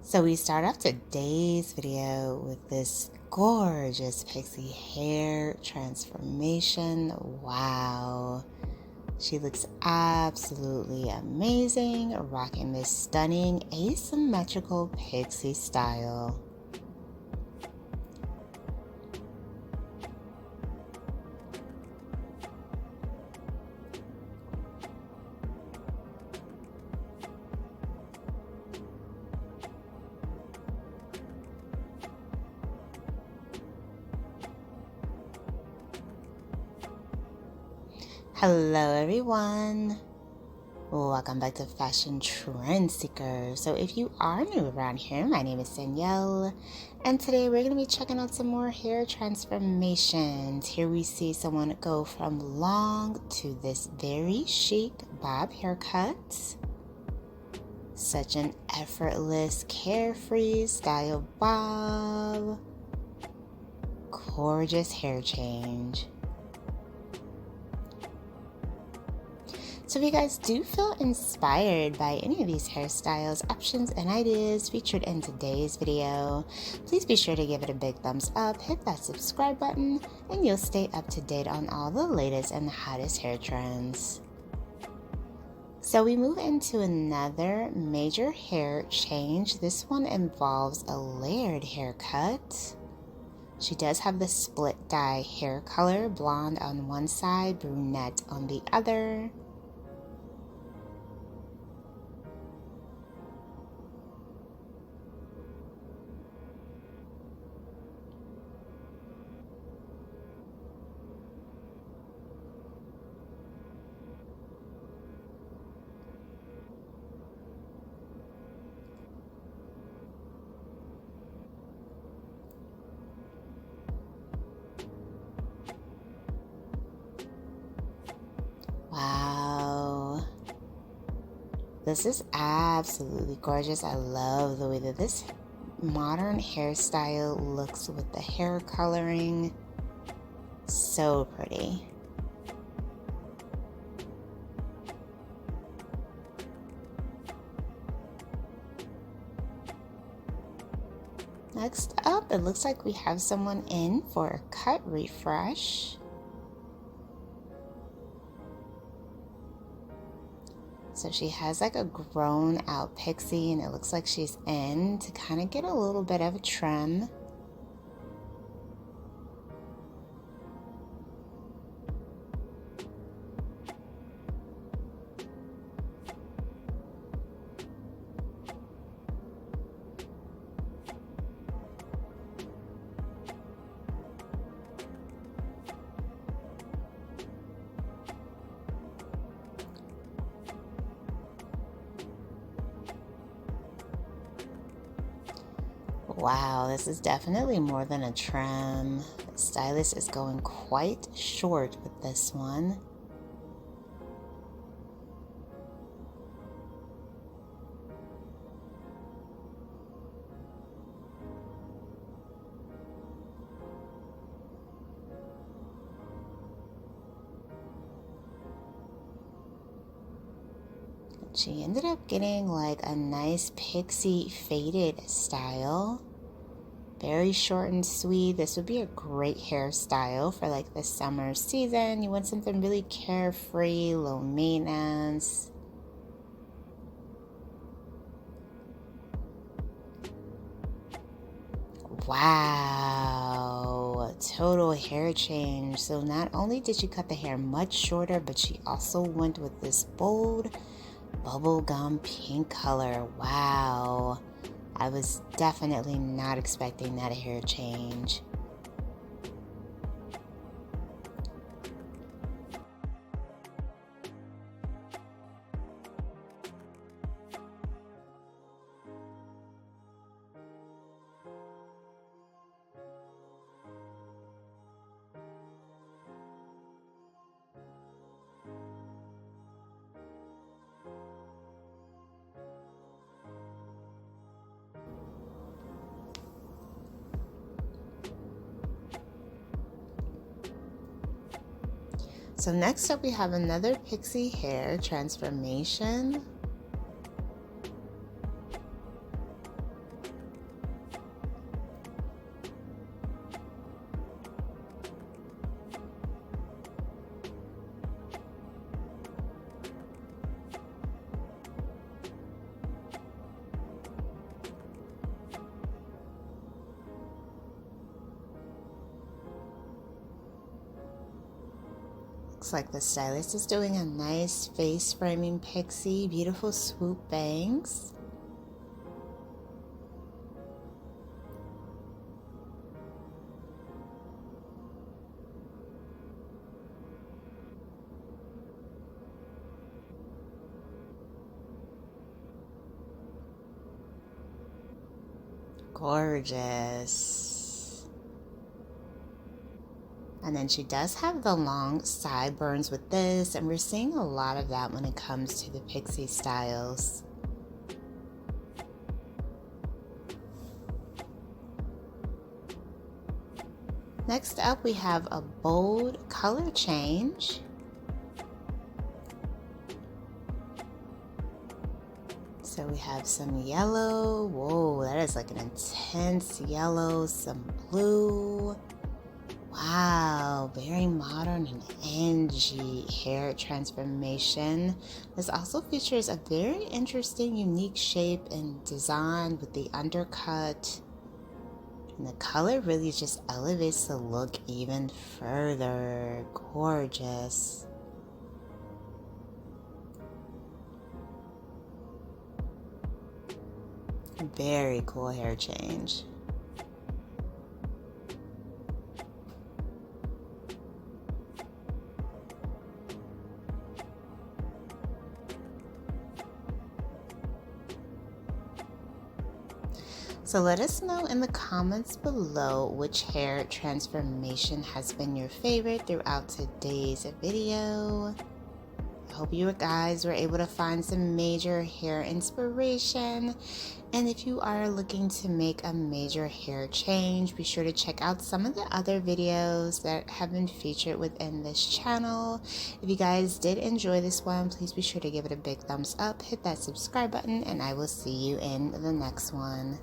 So we start off today's video with this gorgeous pixie hair transformation. Wow. She looks absolutely amazing, rocking this stunning asymmetrical pixie style. Hello everyone, welcome back to Fashion Trend Seeker. So if you are new around here, my name is Danielle, and today we're going to be checking out some more hair transformations. Here we see someone go from long to this very chic bob haircut. Such an effortless, carefree style bob. Gorgeous hair change. So if you guys do feel inspired by any of these hairstyles, options, and ideas featured in today's video, please be sure to give it a big thumbs up, hit that subscribe button, and you'll stay up to date on all the latest and the hottest hair trends. So we move into another major hair change. This one involves a layered haircut. She does have the split dye hair color, blonde on one side, brunette on the other. Wow, this is absolutely gorgeous. I love the way that this modern hairstyle looks with the hair coloring. So pretty. Next up, it looks like we have someone in for a cut refresh. So she has like a grown out pixie, and it looks like she's in to kind of get a little bit of a trim. Wow, this is definitely more than a trim. The stylist is going quite short with this one. She ended up getting like a nice pixie faded style. Very short and sweet. This would be a great hairstyle for like the summer season. You want something really carefree, low maintenance. Wow, total hair change. So not only did she cut the hair much shorter, but she also went with this bold bubblegum pink color. Wow. I was definitely not expecting that hair change. So next up we have another pixie hair transformation. looks like the stylist is doing a nice face framing pixie, beautiful swoop bangs. Gorgeous. And then she does have the long sideburns with this, and we're seeing a lot of that when it comes to the pixie styles. Next up, we have a bold color change. So we have some yellow. Whoa, that is like an intense yellow, some blue. Wow, very modern and Angie hair transformation. This also features a very interesting, unique shape and design with the undercut. And the color really just elevates the look even further. Gorgeous. Very cool hair change. So let us know in the comments below which hair transformation has been your favorite throughout today's video. I hope you guys were able to find some major hair inspiration. And if you are looking to make a major hair change, be sure to check out some of the other videos that have been featured within this channel. If you guys did enjoy this one, please be sure to give it a big thumbs up, hit that subscribe button, and I will see you in the next one.